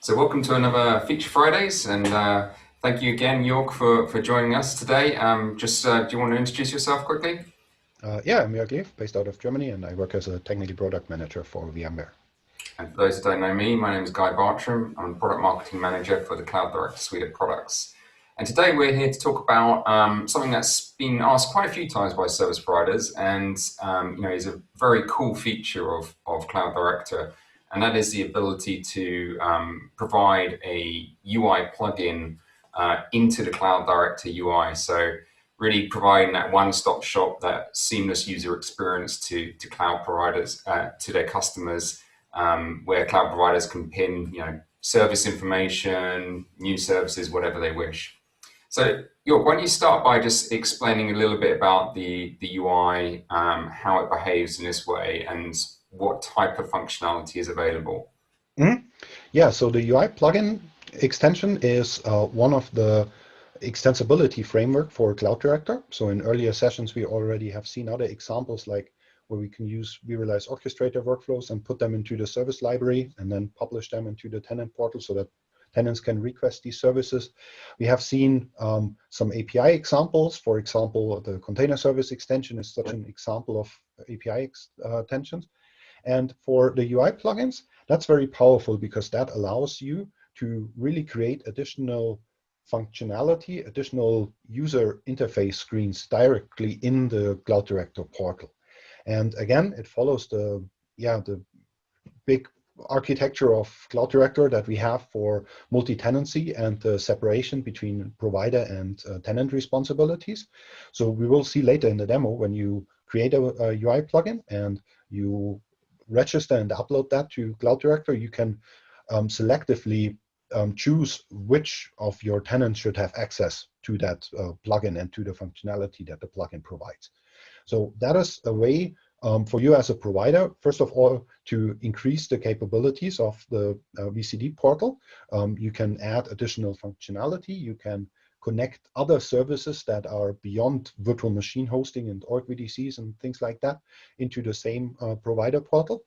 So welcome to another Feature Fridays, and thank you again, York, for joining us today. Do you want to introduce yourself quickly? Yeah, I'm Jörg Lev, based out of Germany, and I work as a technical product manager for VMware. And for those who don't know me, my name is Guy Bartram. I'm Product Marketing Manager for the Cloud Director suite of products. And today we're here to talk about something that's been asked quite a few times by service providers, and is a very cool feature of Cloud Director, and that is the ability to provide a UI plugin into the Cloud Director UI. So really providing that one-stop shop, that seamless user experience to cloud providers, to their customers, where cloud providers can pin, service information, new services, whatever they wish. So, York, why don't you start by just explaining a little bit about the UI, how it behaves in this way, and what type of functionality is available? Mhm. Yeah, so the UI plugin extension is one of the extensibility framework for Cloud Director. So in earlier sessions, we already have seen other examples like where we can use vRealize orchestrator workflows and put them into the service library and then publish them into the tenant portal so that tenants can request these services. We have seen some API examples. For example, the container service extension is such an example of API extensions. And for the UI plugins, that's very powerful because that allows you to really create additional functionality, additional user interface screens directly in the Cloud Director portal. And again, it follows the big architecture of Cloud Director that we have for multi-tenancy and the separation between provider and tenant responsibilities. So we will see later in the demo when you create a UI plugin and you register and upload that to Cloud Director, you can selectively choose which of your tenants should have access to that plugin and to the functionality that the plugin provides. So that is a way for you as a provider, first of all, to increase the capabilities of the VCD portal. You can add additional functionality. You can connect other services that are beyond virtual machine hosting and org VDCs and things like that into the same provider portal.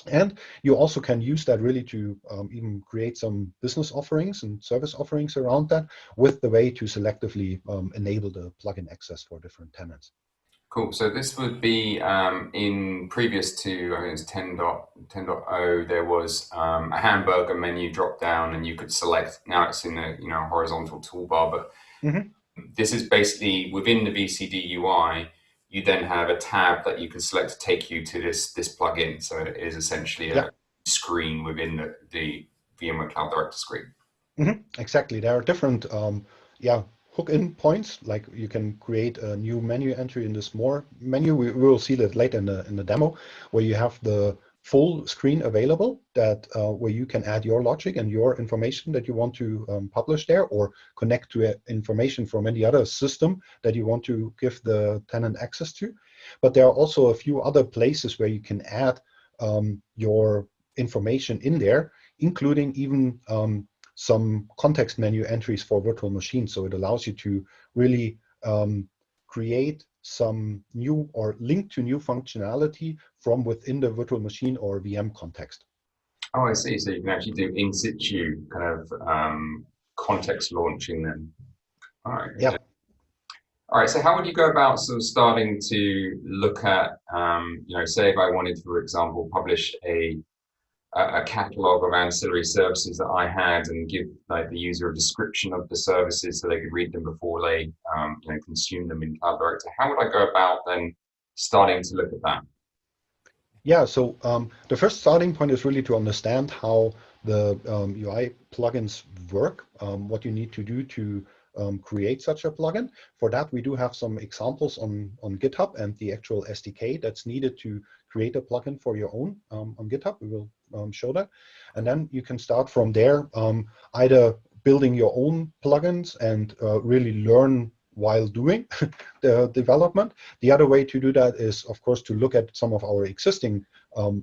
And you also can use that really to even create some business offerings and service offerings around that with the way to selectively enable the plugin access for different tenants. Cool. So this would be in previous to, I think it's 10.0, there was a hamburger menu drop down and you could select. Now it's in a horizontal toolbar, but Mhm. this is basically within the VCD UI. You then have a tab that you can select to take you to this plugin. So it is essentially Yeah. a screen within the VMware Cloud Director screen. Exactly. There are different hook-in points. Like you can create a new menu entry in this more menu. We will see that later in the demo, where you have the full screen available that where you can add your logic and your information that you want to publish there, or connect to information from any other system that you want to give the tenant access to. But there are also a few other places where you can add your information in there, including even some context menu entries for virtual machines. So it allows you to really create some new or link to new functionality from within the virtual machine or VM context. Oh, I see. So you can actually do in situ kind of context launching then. All right. Yeah. All right, so how would you go about sort of starting to look at, say if I wanted to, for example, publish a catalog of ancillary services that I had and give like the user a description of the services so they could read them before they, consume them in Cloud Director. How would I go about then starting to look at that? Yeah, so the first starting point is really to understand how the UI plugins work, what you need to do to create such a plugin. For that, we do have some examples on GitHub and the actual SDK that's needed to create a plugin for your own on GitHub. We will show that. And then you can start from there, either building your own plugins and really learn while doing the development. The other way to do that is, of course, to look at some of our existing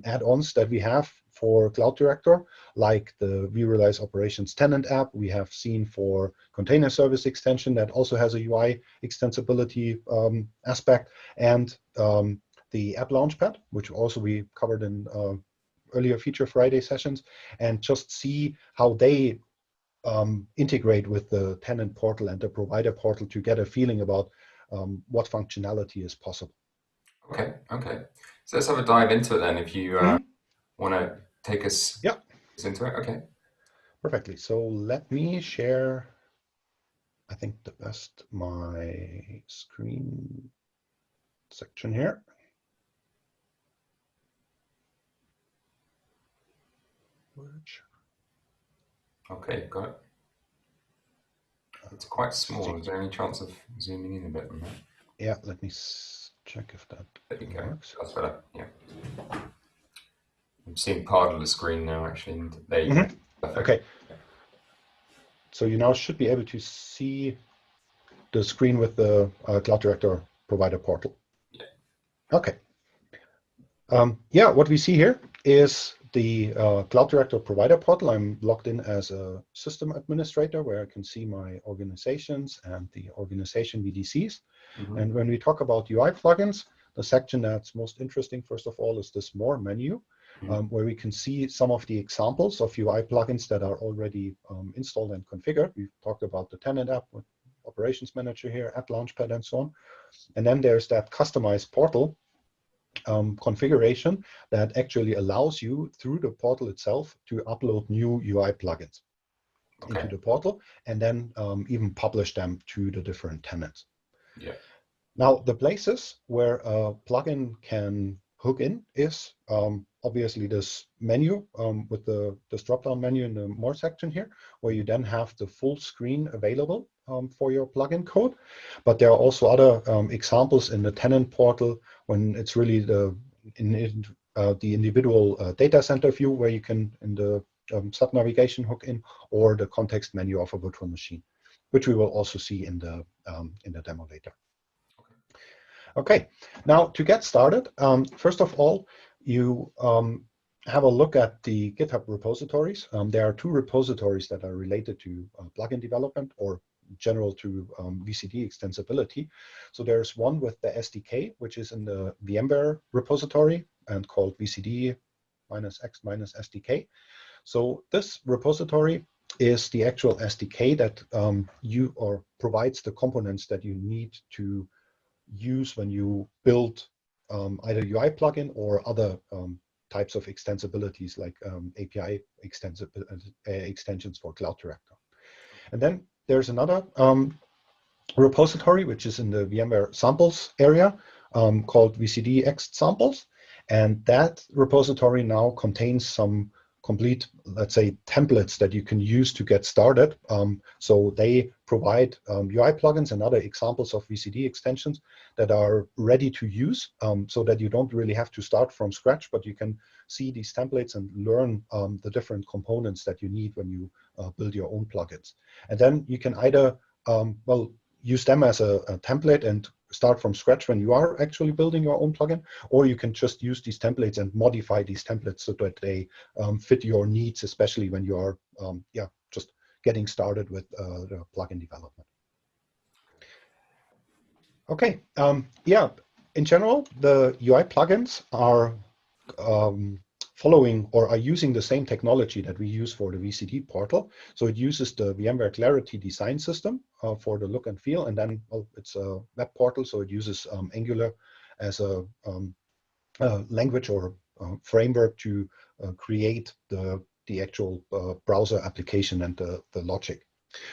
add-ons that we have for Cloud Director, like the vRealize Operations Tenant app we have seen for container service extension that also has a UI extensibility aspect, and the App Launchpad, which also we covered in earlier Feature Friday sessions and just see how they integrate with the tenant portal and the provider portal to get a feeling about what functionality is possible. Okay, okay. So let's have a dive into it then if you want to take us into it. Okay. Perfectly. So let me share, I think the best, my screen section here. Okay, got it. It's quite small. Is there any chance of zooming in a bit on that? Yeah, let me check if that works. That's better. Yeah. I'm seeing part of the screen now, actually. And there you go. Perfect. Okay. So you now should be able to see the screen with the Cloud Director provider portal. Yeah. Okay. Yeah, what we see here is the Cloud Director provider portal. I'm logged in as a system administrator where I can see my organizations and the organization VDCs. And when we talk about UI plugins, the section that's most interesting, first of all, is this More menu, where we can see some of the examples of UI plugins that are already installed and configured. We've talked about the tenant app with Operations Manager here, App Launchpad, and so on. And then there's that customized portal configuration that actually allows you through the portal itself to upload new UI plugins into the portal and then even publish them to the different tenants. Yeah. Now, the places where a plugin can hook in is obviously this menu with this drop-down menu in the More section here, where you then have the full screen available for your plugin code. But there are also other examples in the tenant portal when it's really the individual data center view where you can, in the sub-navigation, hook in, or the context menu of a virtual machine, which we will also see in the demo later. Okay, now to get started, first of all, you have a look at the GitHub repositories. There are two repositories that are related to plugin development or general to VCD extensibility. So there's one with the SDK, which is in the VMware repository and called VCD-X-SDK. So this repository is the actual SDK that provides the components that you need to use when you build either UI plugin or other types of extensibilities like API extensions for Cloud Director. And then there's another repository, which is in the VMware samples area called VCDX samples. And that repository now contains some complete, let's say, templates that you can use to get started. So they provide UI plugins and other examples of VCD extensions that are ready to use so that you don't really have to start from scratch, but you can see these templates and learn the different components that you need when you build your own plugins. And then you can either, use them as a template and start from scratch when you are actually building your own plugin, or you can just use these templates and modify these templates so that they fit your needs, especially when you are just getting started with the plugin development. Okay, in general, the UI plugins are following or are using the same technology that we use for the VCD portal. So it uses the VMware Clarity design system for the look and feel, and then it's a web portal, so it uses Angular as a language or framework to create the actual browser application and the logic.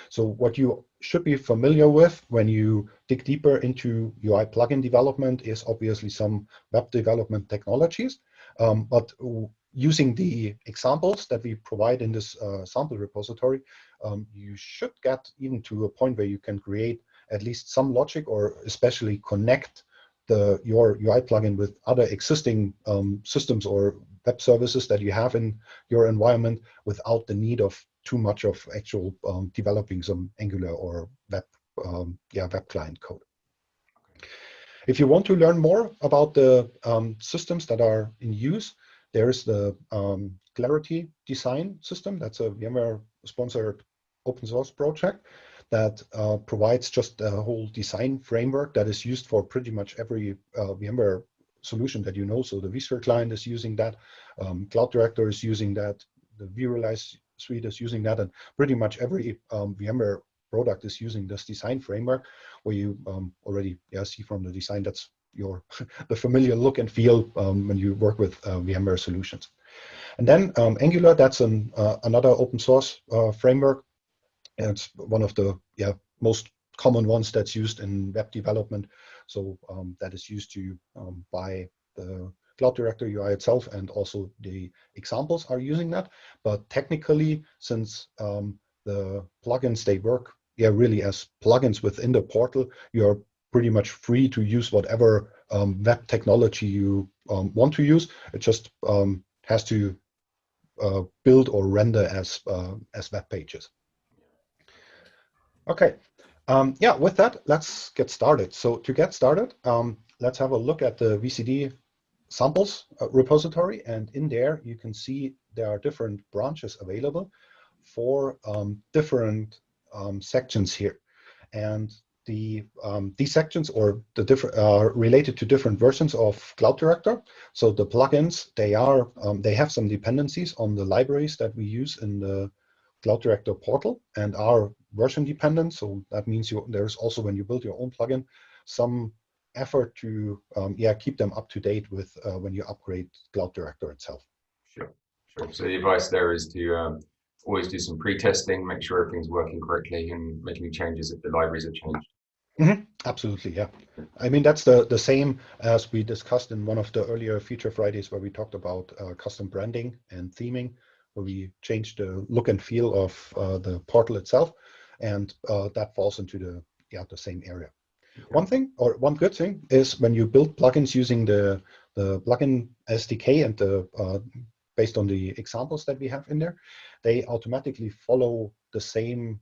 So what you should be familiar with when you dig deeper into UI plugin development is obviously some web development technologies, but using the examples that we provide in this sample repository, you should get even to a point where you can create at least some logic or especially connect your UI plugin with other existing systems or web services that you have in your environment without the need of too much of actual developing some Angular or web client code. If you want to learn more about the systems that are in use, there's the Clarity design system. That's a VMware-sponsored open source project that provides just a whole design framework that is used for pretty much every VMware solution that you know. So the vSphere client is using that, Cloud Director is using that, the vRealize suite is using that, and pretty much every VMware product is using this design framework, where you already see from the design that's your the familiar look and feel when you work with VMware solutions. And then Angular, that's another open source framework. And it's one of the most common ones that's used in web development. So that is used to by the Cloud Director UI itself, and also the examples are using that. But technically, since the plugins, they work really as plugins within the portal, you're pretty much free to use whatever web technology you want to use. It just has to build or render as web pages. Okay, with that, let's get started. So to get started, let's have a look at the VCD samples repository, and in there you can see there are different branches available for different sections here, and these sections or the different are related to different versions of Cloud Director. So the plugins, they have some dependencies on the libraries that we use in the Cloud Director portal and are version dependent. So that means there's also, when you build your own plugin, some effort to keep them up to date with when you upgrade Cloud Director itself. Sure. So the advice there is to always do some pre-testing, make sure everything's working correctly, and make any changes if the libraries have changed. Mm-hmm. Absolutely, yeah. I mean, that's the same as we discussed in one of the earlier Feature Fridays, where we talked about custom branding and theming, where we changed the look and feel of the portal itself, and that falls into the same area. Okay. One good thing is when you build plugins using the plugin SDK and based on the examples that we have in there, they automatically follow the same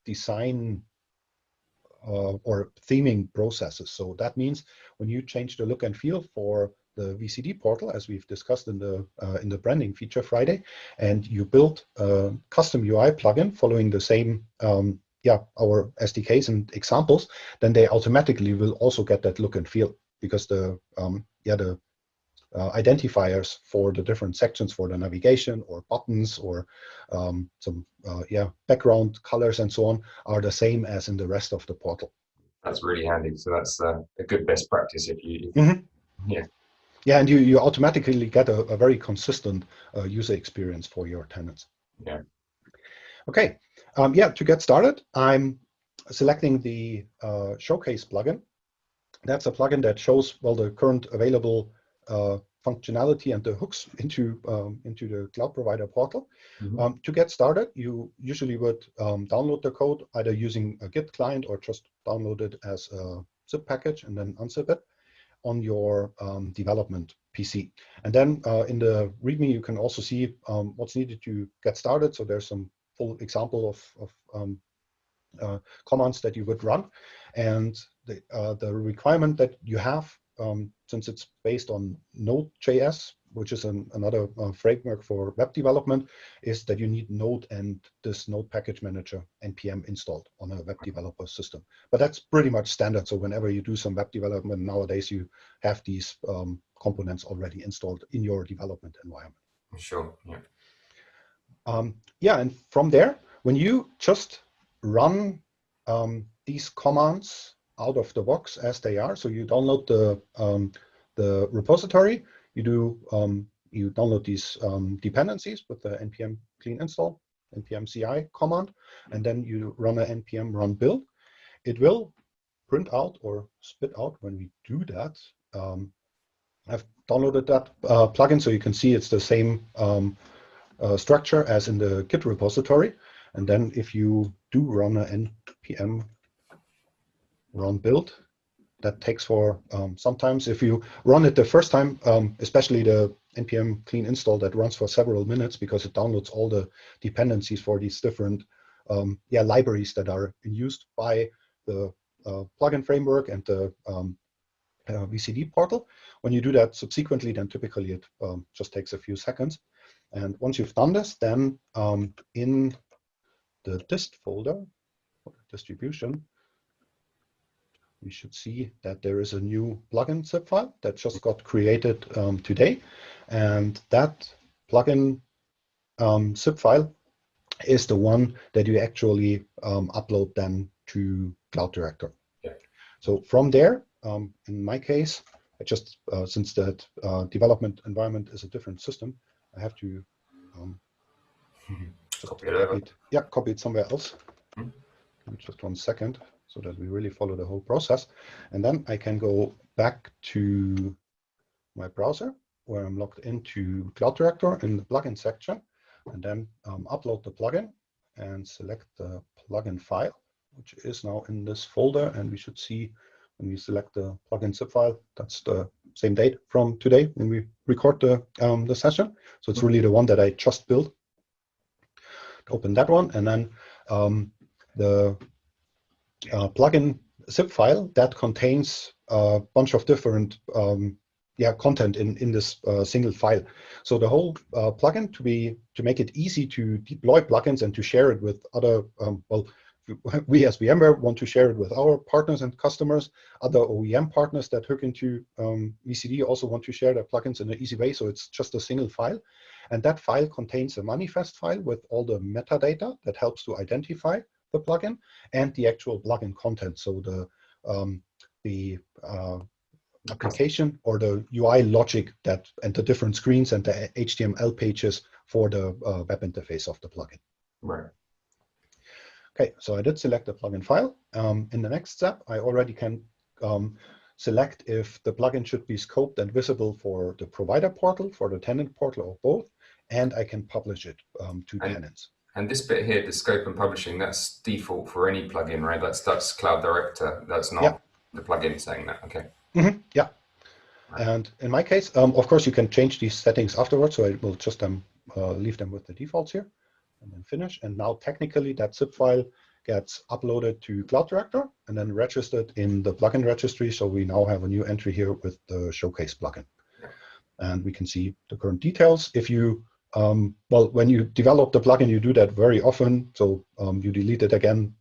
design or theming processes. So that means when you change the look and feel for the VCD portal, as we've discussed in the branding Feature Friday, and you build a custom UI plugin following the same our SDKs and examples, then they automatically will also get that look and feel, because the identifiers for the different sections for the navigation or buttons or some background colors and so on are the same as in the rest of the portal. That's really handy. So that's a good best practice if you and you automatically get a very consistent user experience for your tenants. Okay, to get started, I'm selecting the Showcase plugin. That's a plugin that shows the current available functionality and the hooks into the cloud provider portal. Mm-hmm. To get started, you usually would download the code either using a Git client or just download it as a zip package and then unzip it on your development PC. And then in the README, you can also see what's needed to get started. So there's some full example of commands that you would run, and the requirement that you have, since it's based on Node.js, which is another framework for web development, is that you need Node and this Node package manager npm installed on a web developer system. But that's pretty much standard. So whenever you do some web development nowadays, you have these components already installed in your development environment. Sure. And from there, when you just run these commands out of the box as they are, so you download the repository, you download these dependencies with the npm clean install, npm ci command, and then you run a npm run build. It will print out or spit out when we do that. I've downloaded that plugin, so you can see it's the same structure as in the Git repository. And then if you do run a npm run build, that takes for sometimes if you run it the first time, especially the npm clean install, that runs for several minutes because it downloads all the dependencies for these different libraries that are used by the plugin framework and the VCD portal. When you do that subsequently, then typically it just takes a few seconds. And once you've done this, then in the dist folder, distribution, we should see that there is a new plugin zip file that just got created today. And that plugin zip file is the one that you actually upload then to Cloud Director. Yeah. So from there, in my case, I just, since that development environment is a different system, I have to just copy it somewhere else. Hmm. Give me just 1 second so that we really follow the whole process. And then I can go back to my browser where I'm logged into Cloud Director in the plugin section, and then upload the plugin and select the plugin file, which is now in this folder. And we should see when we select the plugin zip file, that's the same date from today when we record the session. So it's really the one that I just built. Open that one, and then the plugin zip file that contains a bunch of different content in this single file. So the whole plugin, to make it easy to deploy plugins and to share it with other, we as VMware want to share it with our partners and customers. Other OEM partners that hook into VCD also want to share their plugins in an easy way. So it's just a single file. And that file contains a manifest file with all the metadata that helps to identify the plugin and the actual plugin content. So the application or the UI logic that and the different screens and the HTML pages for the web interface of the plugin. Right. Okay, so I did select the plugin file. In the next step, I already can select if the plugin should be scoped and visible for the provider portal, for the tenant portal, or both, and I can publish it to tenants. And this bit here, the scope and publishing, that's default for any plugin, right? That's Cloud Director. That's not the plugin saying that. Okay. Mm-hmm. Yeah. Right. And in my case, of course, you can change these settings afterwards. So I will just leave them with the defaults here and then finish. And now technically that zip file gets uploaded to Cloud Director and then registered in the plugin registry. So we now have a new entry here with the Showcase plugin. Yeah. And we can see the current details. If you when you develop the plugin, you do that very often. So you delete it again,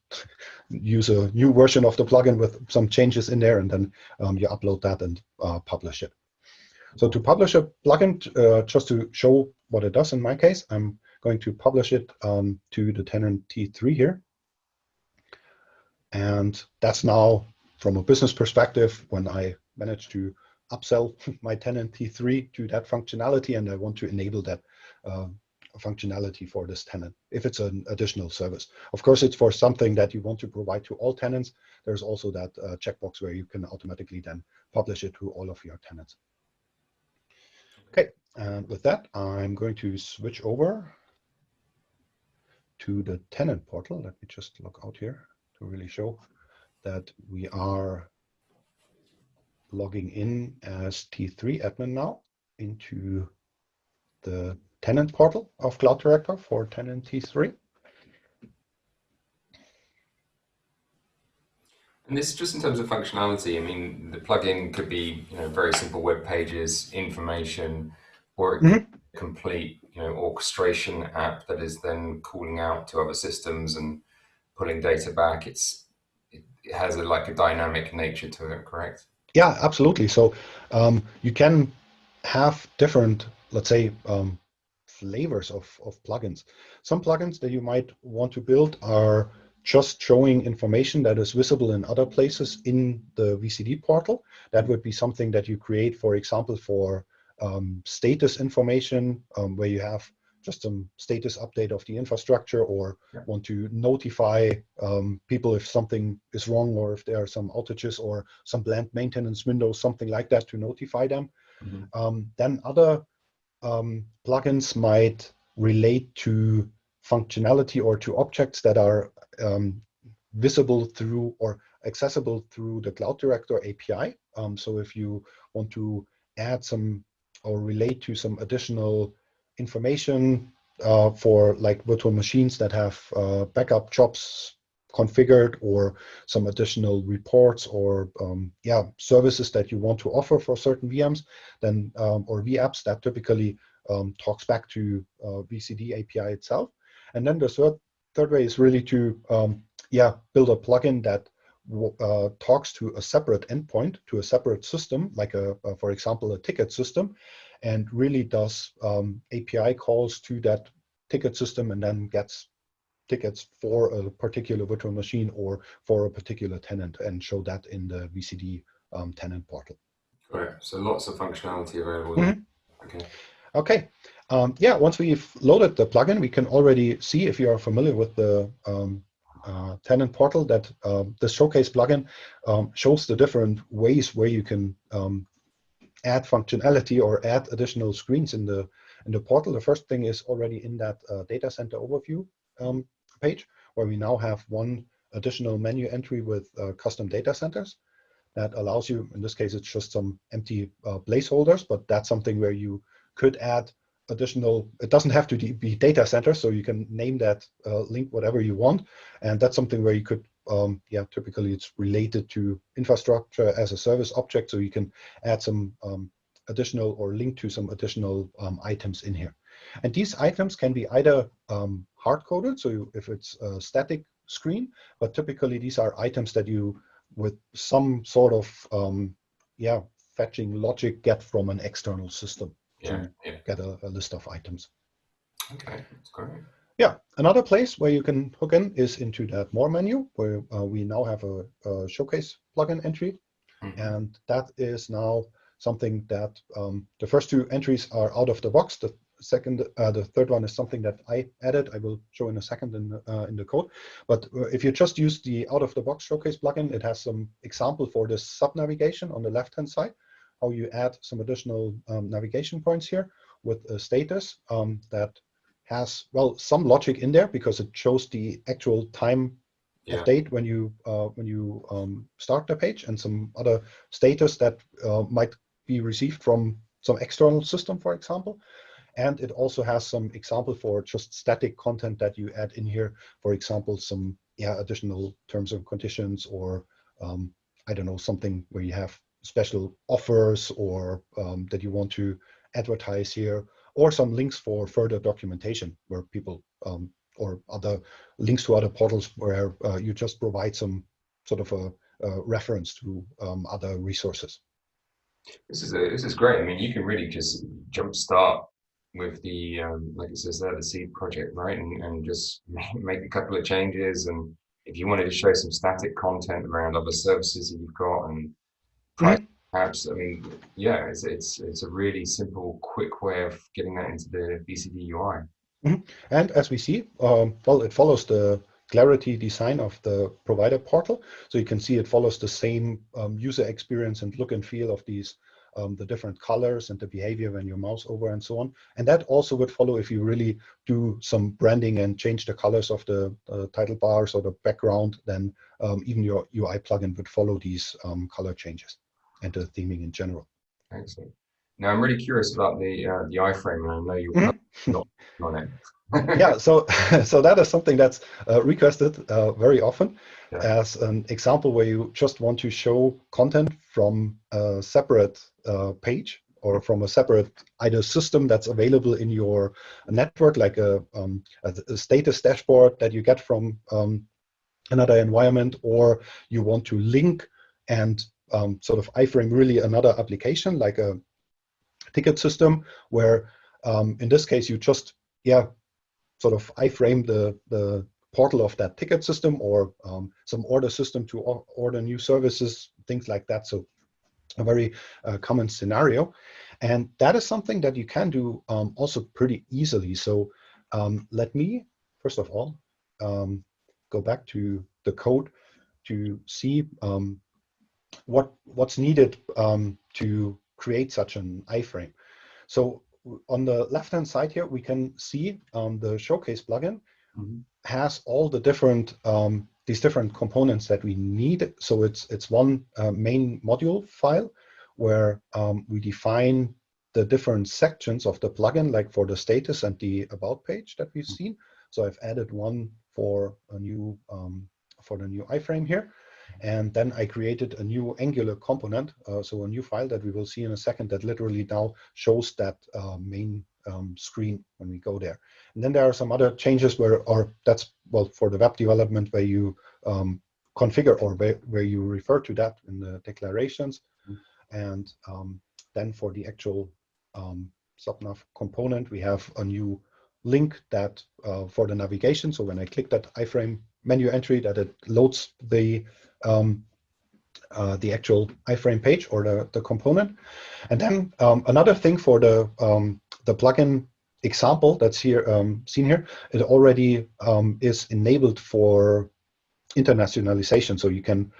use a new version of the plugin with some changes in there, and then you upload that and publish it. So to publish a plugin, just to show what it does in my case, I'm going to publish it to the tenant T3 here. And that's now, from a business perspective, when I manage to upsell my tenant T3 to that functionality, and I want to enable that functionality for this tenant, if it's an additional service. Of course, it's for something that you want to provide to all tenants. There's also that checkbox where you can automatically then publish it to all of your tenants. Okay, and with that, I'm going to switch over to the tenant portal. Let me just log out here to really show that we are logging in as T3 admin now into the tenant portal of Cloud Director for tenant T3. And this, just in terms of functionality, I mean, the plugin could be, very simple web pages, information, or it could be a complete, orchestration app that is then calling out to other systems and pulling data back. It has a dynamic nature to it, correct? Yeah, absolutely. So you can have different, let's say, flavors of plugins. Some plugins that you might want to build are just showing information that is visible in other places in the VCD portal. That would be something that you create, for example, for status information, where you have just some status update of the infrastructure, or want to notify people if something is wrong, or if there are some outages or some planned maintenance windows, something like that, to notify them. Mm-hmm. Then other plugins might relate to functionality or to objects that are visible through or accessible through the Cloud Director API. So if you want to add some or relate to some additional information for like virtual machines that have backup jobs configured, or some additional reports or services that you want to offer for certain VMs, then or vApps, that typically talks back to VCD API itself. And then the third way is really to build a plugin that talks to a separate endpoint, to a separate system, like for example, a ticket system, and really does API calls to that ticket system and then gets tickets for a particular virtual machine or for a particular tenant and show that in the VCD tenant portal. Got it. So lots of functionality available there. Okay. Okay. Yeah, once we've loaded the plugin, we can already see, if you are familiar with the tenant portal, that the showcase plugin shows the different ways where you can add functionality or add additional screens in the portal. The first thing is already in that data center overview page, where we now have one additional menu entry with custom data centers that allows you, in this case, it's just some empty placeholders, but that's something where you could add additional, it doesn't have to be data center, so you can name that link whatever you want. And that's something where you could, typically it's related to infrastructure as a service object, so you can add some additional or link to some additional items in here. And these items can be either hard-coded, so if it's a static screen, but typically these are items that you, with some sort of fetching logic, get from an external system to get a list of items. Okay, that's great. Yeah, another place where you can hook in is into that more menu, where we now have a showcase plugin entry. And that is now something that the first two entries are out of the box. The third one is something that I added. I will show in a second in the code. But if you just use the out-of-the-box showcase plugin, it has some example for the sub-navigation on the left-hand side, how you add some additional navigation points here with a status that has, well, some logic in there because it shows the actual time of date when you start the page, and some other status that might be received from some external system, for example. And it also has some example for just static content that you add in here. For example, some additional terms and conditions, or I don't know, something where you have special offers or that you want to advertise here, or some links for further documentation where people or other links to other portals where you just provide some sort of a reference to other resources. This is great. I mean, you can really just jumpstart with the like it says there, the seed project, right? And just make a couple of changes. And if you wanted to show some static content around other services that you've got and price, perhaps, I mean, yeah, it's a really simple, quick way of getting that into the VCD UI. And as we see, well, it follows the Clarity design of the provider portal. So you can see it follows the same user experience and look and feel of these, the different colors and the behavior when you mouse over and so on. And that also would follow if you really do some branding and change the colors of the title bars or the background, then even your UI plugin would follow these color changes and the theming in general. Excellent. Now I'm really curious about the iFrame, and I know you're not on it. Yeah, so that is something that's requested very often as an example where you just want to show content from a separate page or from a separate either system that's available in your network, like a status dashboard that you get from another environment, or you want to link and sort of iFrame really another application like a ticket system where in this case you just sort of iFrame the portal of that ticket system or some order system to order new services, things like that. So a very common scenario. And that is something that you can do also pretty easily. So let me, first of all, go back to the code to see what's needed to create such an iFrame. So on the left-hand side here, we can see the Showcase plugin has all the different these different components that we need. So it's one main module file where we define the different sections of the plugin, like for the status and the about page that we've seen. So I've added one for a new for the new iFrame here. And then I created a new Angular component, so a new file that we will see in a second that literally now shows that main screen when we go there. And then there are some other changes where, or that's, well, for the web development where you configure, or where you refer to that in the declarations. And then for the actual subnav component, we have a new link that for the navigation. So when I click that iFrame menu entry, that it loads the actual iFrame page or the component. And then another thing for the plugin example that's here seen here, it already is enabled for internationalization. So you can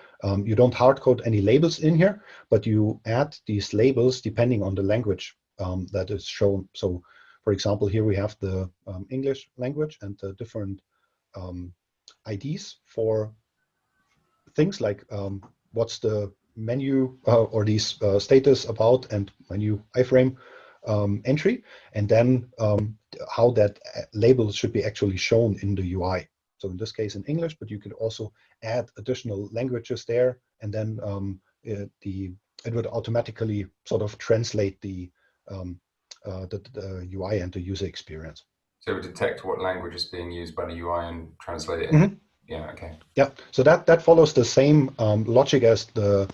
you don't hard code any labels in here, but you add these labels depending on the language that is shown. So for example, here we have the English language and the different IDs for things like what's the menu or these status about and menu iframe entry, and then how that label should be actually shown in the UI. So in this case in English, but you could also add additional languages there, and then it would automatically sort of translate the UI and the user experience. So it would detect what language is being used by the UI and translate it. Mm-hmm. Yeah. Okay. Yeah. So that follows the same logic as the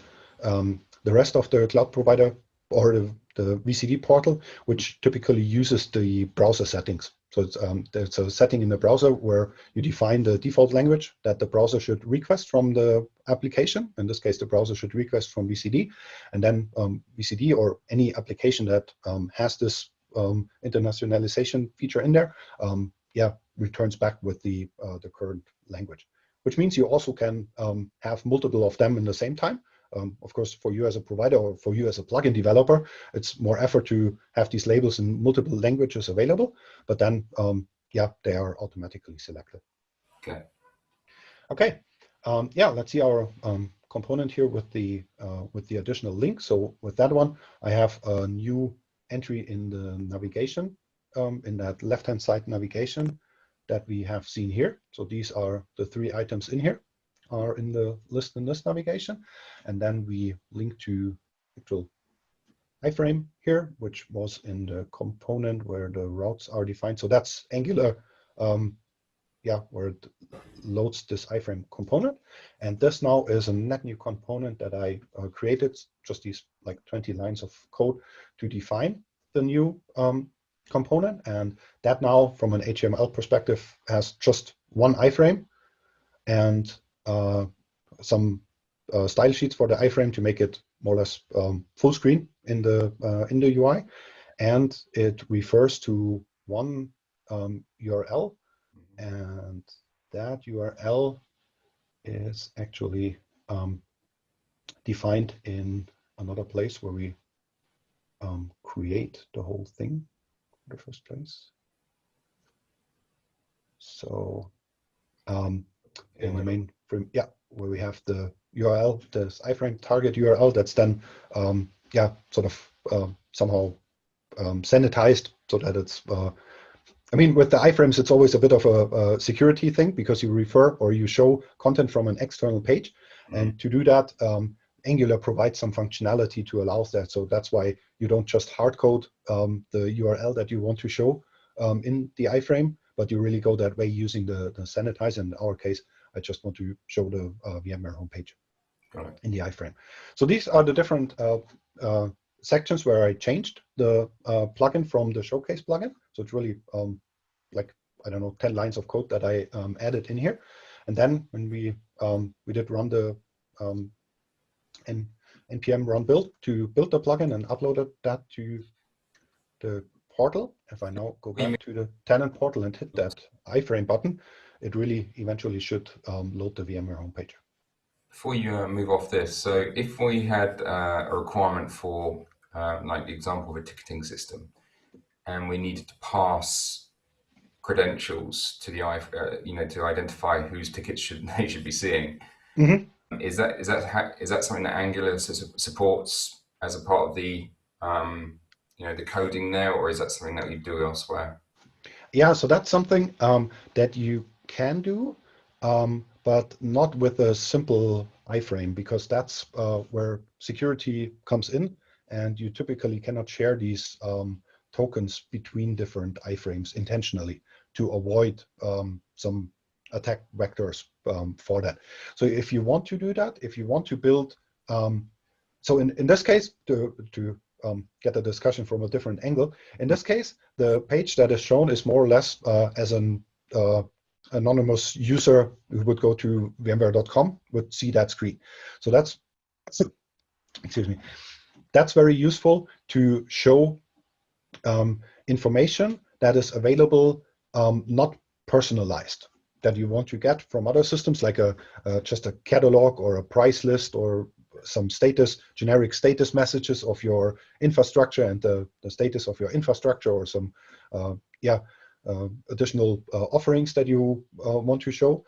rest of the cloud provider or the VCD portal, which typically uses the browser settings. So there's a setting in the browser where you define the default language that the browser should request from the application. In this case, the browser should request from VCD, and then VCD or any application that has this internationalization feature in there, returns back with the current language, which means you also can have multiple of them in the same time. Of course, for you as a provider or for you as a plugin developer, it's more effort to have these labels in multiple languages available, but then, they are automatically selected. Okay. Okay. Let's see our component here with the additional link. So with that one, I have a new entry in the navigation, in that left-hand side navigation that we have seen here. So these are the 3 items in here, are in the list in this navigation. And then we link to actual iFrame here, which was in the component where the routes are defined. So that's Angular, where it loads this iFrame component. And this now is a net new component that I created, just these like 20 lines of code to define the new component. And that now, from an HTML perspective, has just one iframe and some style sheets for the iframe to make it more or less full screen in the UI, and it refers to one URL, and that URL is actually defined in another place where we create the whole thing in the first place. So in the main frame, where we have the URL, this iframe target URL that's then somehow sanitized so that it's with the iframes, it's always a bit of a security thing because you refer or you show content from an external page. And to do that, Angular provides some functionality to allow that. So that's why you don't just hard code the URL that you want to show in the iframe, but you really go that way using the sanitize. In our case, I just want to show the VMware homepage in the iframe. So these are the different sections where I changed the plugin from the showcase plugin. So it's really 10 lines of code that I added in here. And then when we did run the npm run build to build the plugin and uploaded that to the portal. If I now go back to the tenant portal and hit that iframe button, it really eventually should load the VMware homepage. Before you move off this, so if we had a requirement for like the example of a ticketing system, and we needed to pass credentials to the to identify whose tickets they should be seeing. Mm-hmm. Is that something that Angular supports as a part of the the coding there, or is that something that you do elsewhere? Yeah, so that's something that you can do, but not with a simple iframe, because that's where security comes in, and you typically cannot share these tokens between different iframes intentionally to avoid some attack vectors for that. So if you want to do that, if you want to build, so in this case, to get the discussion from a different angle, in this case, the page that is shown is more or less as an anonymous user who would go to VMware.com would see that screen. So that's, excuse me, that's very useful to show information that is available, not personalized, that you want to get from other systems, like just a catalog or a price list or some generic status messages of your infrastructure and the status of your infrastructure, or some additional offerings that you want to show,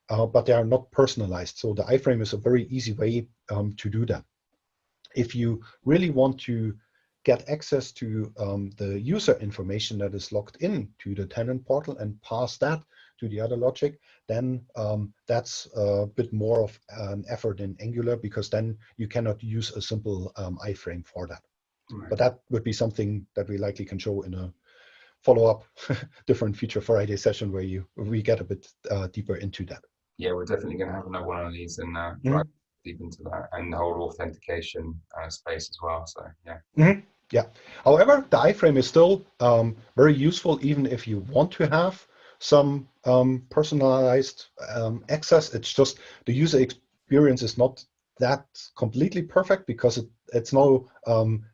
but they are not personalized. So the iFrame is a very easy way to do that. If you really want to get access to the user information that is logged in to the tenant portal and pass that to the other logic, then that's a bit more of an effort in Angular, because then you cannot use a simple iFrame for that. Right. But that would be something that we likely can show in a follow-up different Feature Friday session where we get a bit deeper into that. Yeah, we're definitely going to have another one of these and dive deep into that, and the whole authentication space as well. So yeah. Yeah. However, the iFrame is still very useful, even if you want to have some personalized access. It's just the user experience is not that completely perfect, because it's no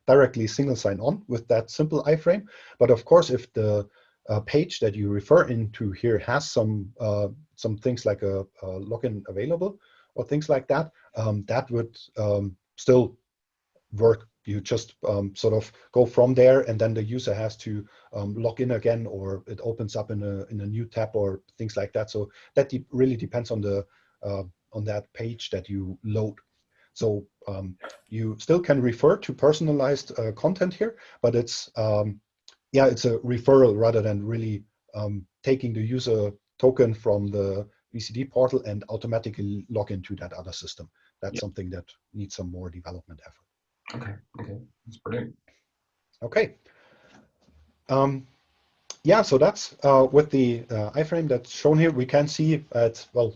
directly single sign-on with that simple iFrame. But of course, if the page that you refer into here has some things like a login available or things like that, that would still work. You just sort of go from there, and then the user has to log in again, or it opens up in a new tab or things like that. So that really depends on the on that page that you load. So you still can refer to personalized content here, but it's it's a referral rather than really taking the user token from the VCD portal and automatically log into that other system. That's something that needs some more development effort. Okay, that's brilliant. Okay. So that's with the iFrame that's shown here. We can see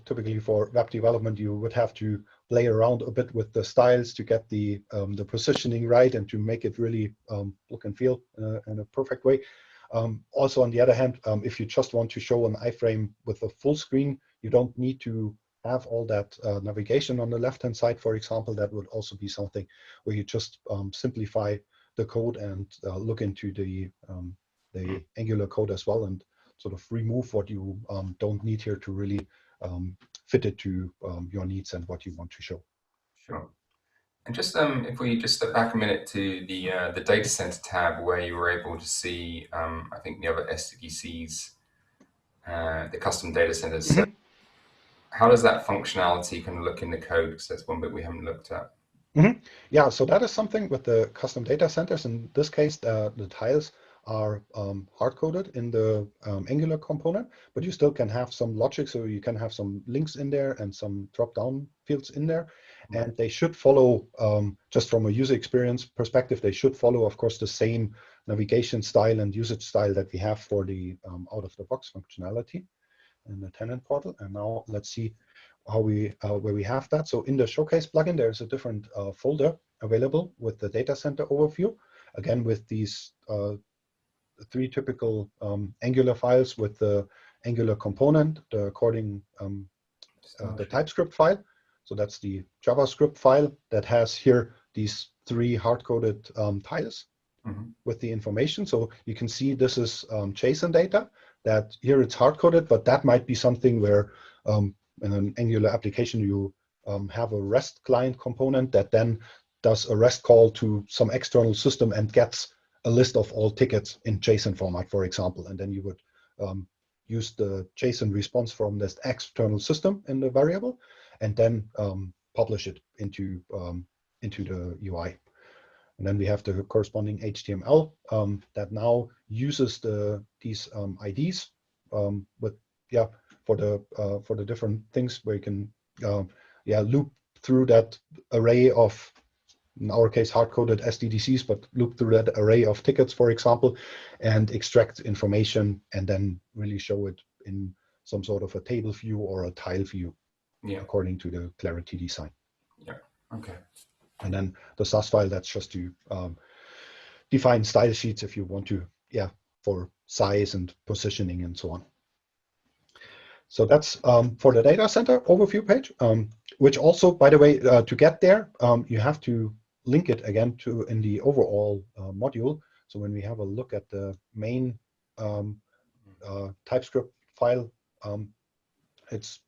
typically for web development, you would have to play around a bit with the styles to get the positioning right and to make it really look and feel in a perfect way. Also, on the other hand, if you just want to show an iFrame with a full screen, you don't need to have all that navigation on the left-hand side, for example. That would also be something where you just simplify the code and look into the Angular code as well, and sort of remove what you don't need here to really fit it to your needs and what you want to show. Sure. And just if we just step back a minute to the data center tab, where you were able to see, I think, the other SDDCs, the custom data centers. So how does that functionality kind of look in the code? Because that's one bit we haven't looked at. Yeah, so that is something with the custom data centers. In this case, the tiles are hard-coded in the Angular component, but you still can have some logic, so you can have some links in there and some drop-down fields in there, and they should follow, just from a user experience perspective, they should follow, of course, the same navigation style and usage style that we have for the out-of-the-box functionality in the tenant portal. And now let's see how where we have that. So in the Showcase plugin, there's a different folder available with the data center overview, again with these 3 typical Angular files with the Angular component, the the TypeScript file. So that's the JavaScript file that has here these 3 hard-coded tiles with the information. So you can see this is JSON data, that here it's hard-coded, but that might be something where in an Angular application you have a REST client component that then does a REST call to some external system and gets a list of all tickets in JSON format, for example, and then you would use the JSON response from this external system in the variable, and then publish it into the UI. And then we have the corresponding HTML that now uses these IDs for the different things where you can loop through that array of, in our case, hard-coded SDDCs, but loop through that array of tickets, for example, and extract information and then really show it in some sort of a table view or a tile view, according to the Clarity design. Yeah. Okay. And then the SAS file, that's just to define style sheets if you want to, for size and positioning and so on. So that's for the data center overview page, which also, by the way, to get there, you have to link it again to in the overall module. So when we have a look at the main TypeScript file, it's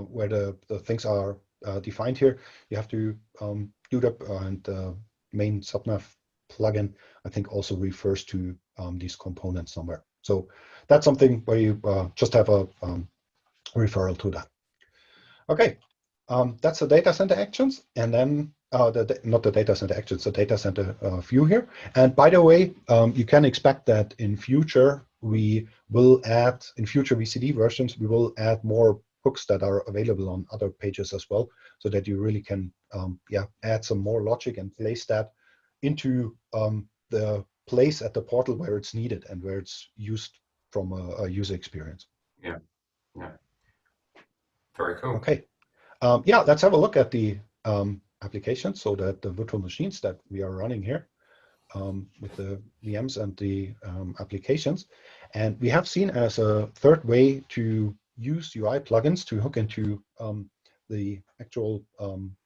where the things are defined here. You have to do that, and the main subnav plugin, I think, also refers to these components somewhere. So that's something where you just have a referral to that. Okay, that's the data center actions, and then not the data center actions, the data center view here. And by the way, you can expect that in future we will add, in future VCD versions, we will add more hooks that are available on other pages as well, so that you really can add some more logic and place that into the place at the portal where it's needed and where it's used from a user experience. Yeah. Very cool. Okay. Let's have a look at the applications, so that the virtual machines that we are running here with the VMs and the applications. And we have seen as a third way to use UI plugins to hook into the actual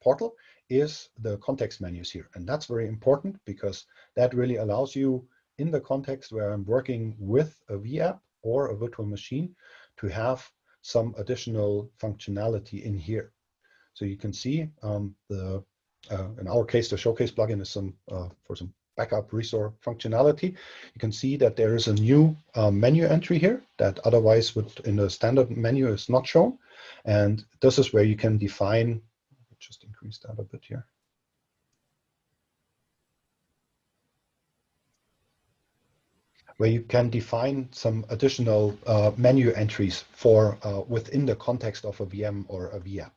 portal is the context menus here. And that's very important, because that really allows you, in the context where I'm working with a vApp or a virtual machine, to have some additional functionality in here. So you can see in our case, the showcase plugin is for some backup restore functionality. You can see that there is a new menu entry here that otherwise would, in the standard menu, is not shown. And this is where you can define, just increase that a bit here. Where you can define some additional menu entries for within the context of a VM or a vApp.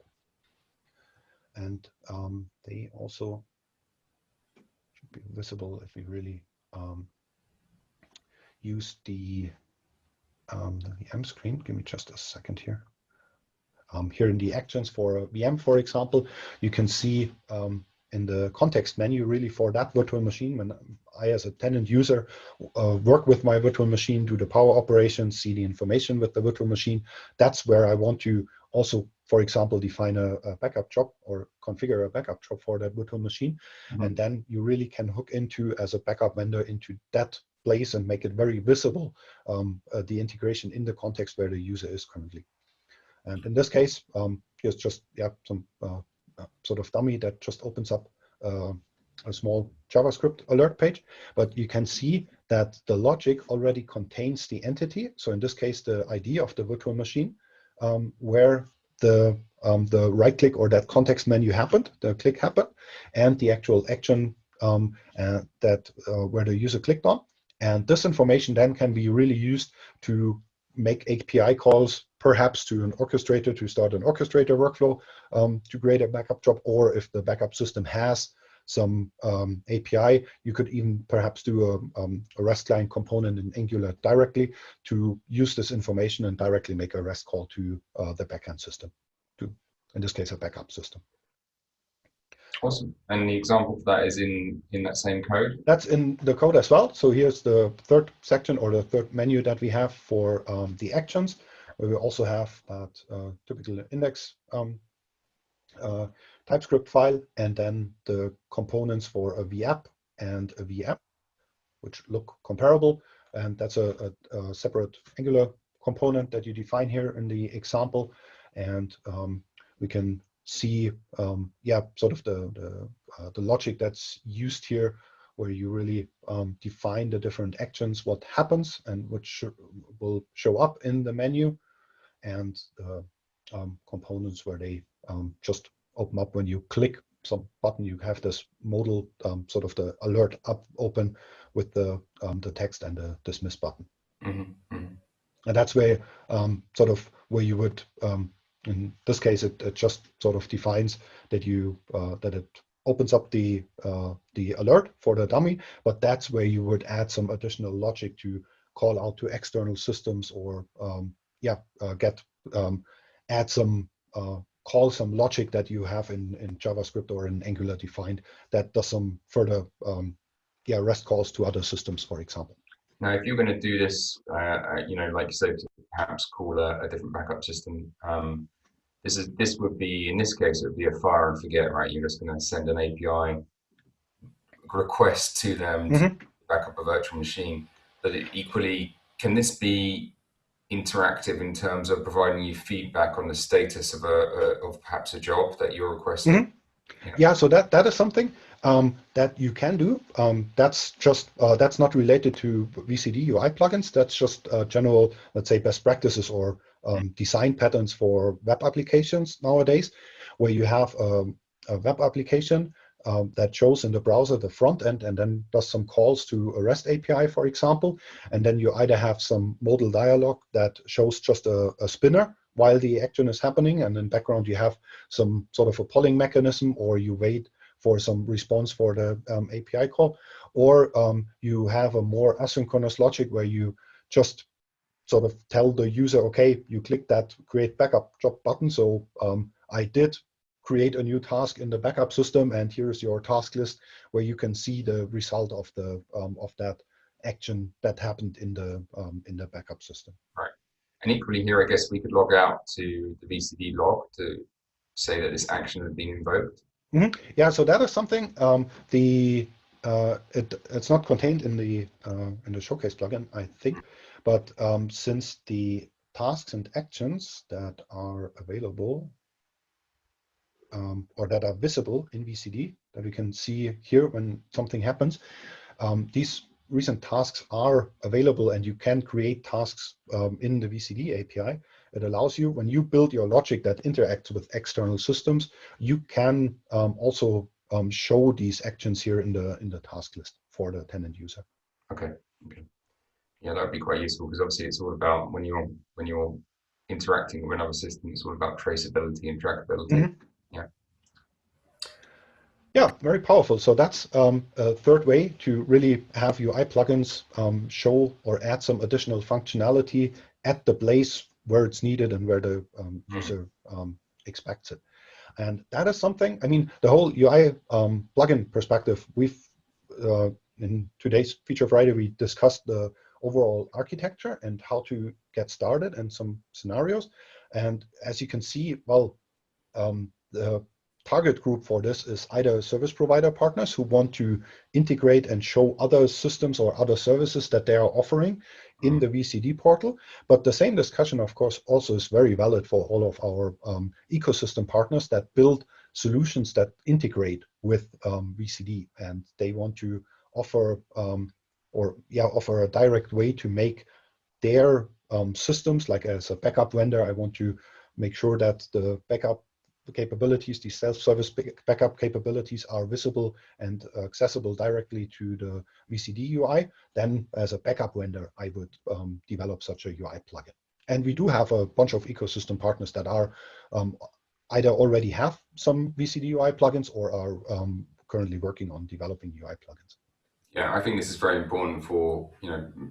And they also should be visible if we really use the VM screen. Give me just a second here. Here in the actions for a VM, for example, you can see in the context menu, really for that virtual machine, when I, as a tenant user, work with my virtual machine, do the power operations, see the information with the virtual machine, that's where I want to also, for example, define a backup job or configure a backup job for that virtual machine. Mm-hmm. And then you really can hook into, as a backup vendor, into that place and make it very visible, the integration in the context where the user is currently. And in this case, here's just some sort of dummy that just opens up a small JavaScript alert page. But you can see that the logic already contains the entity. So in this case, the ID of the virtual machine, where the right click or that context menu happened, the click happened, and the actual action where the user clicked on. And this information then can be really used to make API calls, perhaps to an orchestrator to start an orchestrator workflow to create a backup job, or if the backup system has some API, you could even perhaps do a REST client component in Angular directly to use this information and directly make a REST call to the backend system, to, in this case, a backup system. Awesome. And the example for that is in that same code? That's in the code as well. So here's the third section, or the third menu that we have for the actions, where we also have that typical index TypeScript file, and then the components for a vApp and a vApp, which look comparable. And that's a separate Angular component that you define here in the example. And we can see, sort of the logic that's used here, where you really define the different actions, what happens, and which will show up in the menu, and the components where they just open up when you click some button. You have this modal sort of the alert up open with the text and the dismiss button. Mm-hmm. Mm-hmm. And that's where sort of where you would in this case, it just sort of defines that you that it opens up the alert for the dummy, but that's where you would add some additional logic to call out to external systems, or add some call some logic that you have in JavaScript or in Angular defined that does some further REST calls to other systems, for example. Now, if you're going to do this, like you said, to perhaps call a different backup system, this would be, in this case, it would be a fire and forget, right? You're just going to send an API request to them to back up a virtual machine. But equally, can this be interactive in terms of providing you feedback on the status of of perhaps a job that you're requesting? Yeah, so that is something that you can do. That's not related to VCD UI plugins. That's just general, let's say, best practices or design patterns for web applications nowadays, where you have a web application that shows in the browser the front end and then does some calls to a REST API, for example. And then you either have some modal dialog that shows just a spinner while the action is happening, and in background you have some sort of a polling mechanism, or you wait for some response for the API call, or you have a more asynchronous logic where you just sort of tell the user, okay, you click that create backup job button, so I did create a new task in the backup system, and here's your task list where you can see the result of that action that happened in the backup system. Right. And equally here, I guess we could log out to the VCD log to say that this action has been invoked. Yeah, so that is something. It's not contained in the showcase plugin, I think, but since the tasks and actions that are available or that are visible in VCD that we can see here when something happens, these recent tasks are available, and you can create tasks in the VCD API. It allows you, when you build your logic that interacts with external systems, you can also show these actions here in the task list for the tenant user. Okay. Yeah, that would be quite useful, because obviously it's all about when you're interacting with another system, it's all about traceability and trackability. Yeah, very powerful. So that's a third way to really have UI plugins show or add some additional functionality at the place where it's needed and where the user expects it. And that is something, I mean, the whole UI plugin perspective, in today's Feature Friday, we discussed the overall architecture and how to get started and some scenarios. And as you can see, well, the target group for this is either service provider partners who want to integrate and show other systems or other services that they are offering in the VCD portal. But the same discussion, of course, also is very valid for all of our ecosystem partners that build solutions that integrate with VCD, and they want to offer offer a direct way to make their systems, like as a backup vendor, I want to make sure that the backup capabilities, the self-service backup capabilities are visible and accessible directly to the VCD UI. Then as a backup vendor, I would develop such a UI plugin. And we do have a bunch of ecosystem partners that are either already have some VCD UI plugins or are currently working on developing UI plugins. Yeah, I think this is very important for,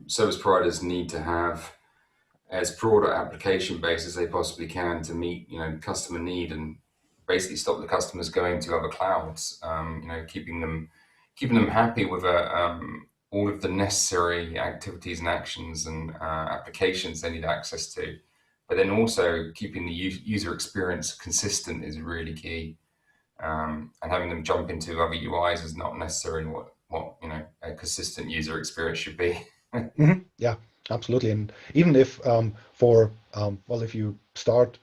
service providers need to have as broad an application base as they possibly can to meet, customer need and basically stop the customers going to other clouds. Keeping them happy with all of the necessary activities and actions and applications they need access to. But then also keeping the user experience consistent is really key. And having them jump into other UIs is not necessarily what a consistent user experience should be. Yeah, absolutely. And even if if you start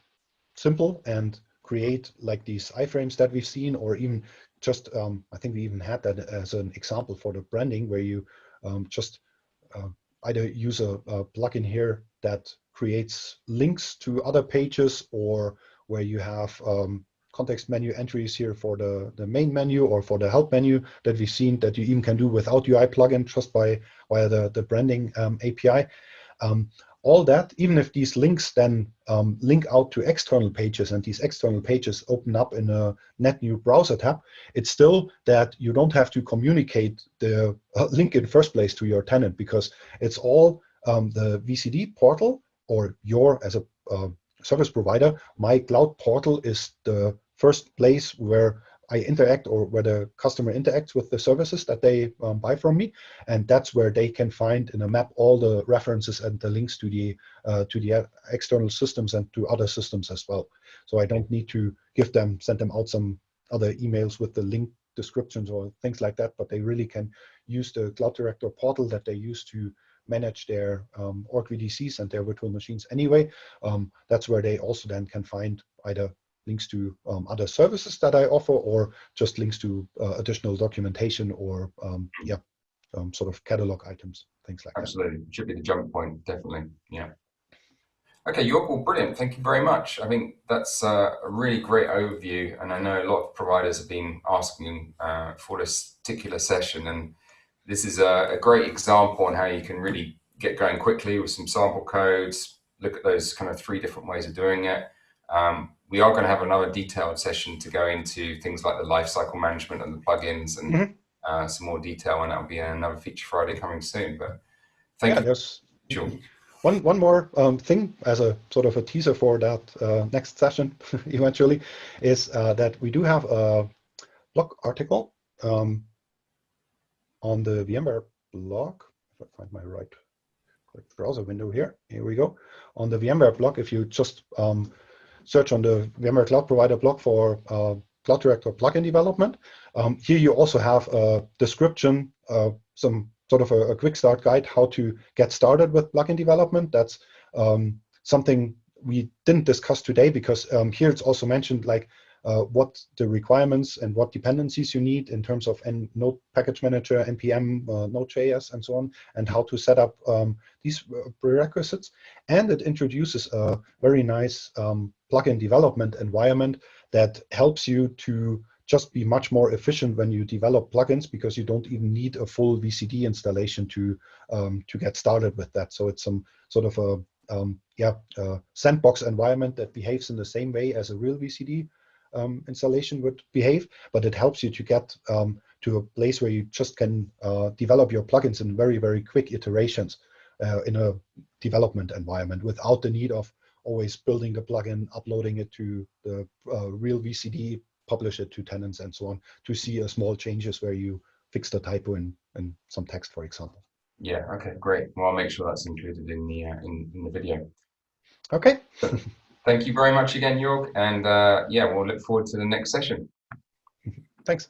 simple and create like these iFrames that we've seen, or even just I think we even had that as an example for the branding, where you just either use a plugin here that creates links to other pages, or where you have context menu entries here for the main menu or for the help menu that we've seen that you even can do without UI plugin, just via the branding API. All that, even if these links then link out to external pages, and these external pages open up in a net new browser tab, it's still that you don't have to communicate the link in the first place to your tenant, because it's all the VCD portal or your as a service provider, my cloud portal is the first place where I interact, or where the customer interacts with the services that they buy from me, and that's where they can find in a map all the references and the links to the external systems and to other systems as well. So I don't need to send them out some other emails with the link descriptions or things like that, but they really can use the Cloud Director portal that they use to manage their org VDCs and their virtual machines anyway. That's where they also then can find either links to other services that I offer, or just links to additional documentation, or sort of catalog items, things like that. Absolutely. Should be the jump point, definitely. Yeah. Okay, you're all brilliant. Thank you very much. I think that's a really great overview, and I know a lot of providers have been asking for this particular session, and this is a great example on how you can really get going quickly with some sample codes, look at those kind of 3 different ways of doing it. We are going to have another detailed session to go into things like the lifecycle management and the plugins and some more detail, and that'll be another Feature Friday coming soon. But thank you. There's Sure. one more thing as a sort of a teaser for that next session eventually, is that we do have a blog article on the VMware blog. If I find my right browser window here, here we go. On the VMware blog, if you just search on the VMware Cloud Provider blog for Cloud Director plugin development, here you also have a description, some sort of a quick start guide how to get started with plugin development. That's something we didn't discuss today, because here it's also mentioned like what the requirements and what dependencies you need in terms of Node Package Manager, NPM, Node.js, and so on, and how to set up these prerequisites. And it introduces a very nice plugin development environment that helps you to just be much more efficient when you develop plugins, because you don't even need a full VCD installation to get started with that. So it's some sort of a sandbox environment that behaves in the same way as a real VCD installation would behave, but it helps you to get to a place where you just can develop your plugins in very, very quick iterations in a development environment, without the need of always building the plugin, uploading it to the real VCD, publish it to tenants, and so on, to see small changes where you fix the typo in some text, for example. Yeah, okay, great. Well, I'll make sure that's included in the in the video. Okay. Thank you very much again, Jorg, and yeah, we'll look forward to the next session. Thanks.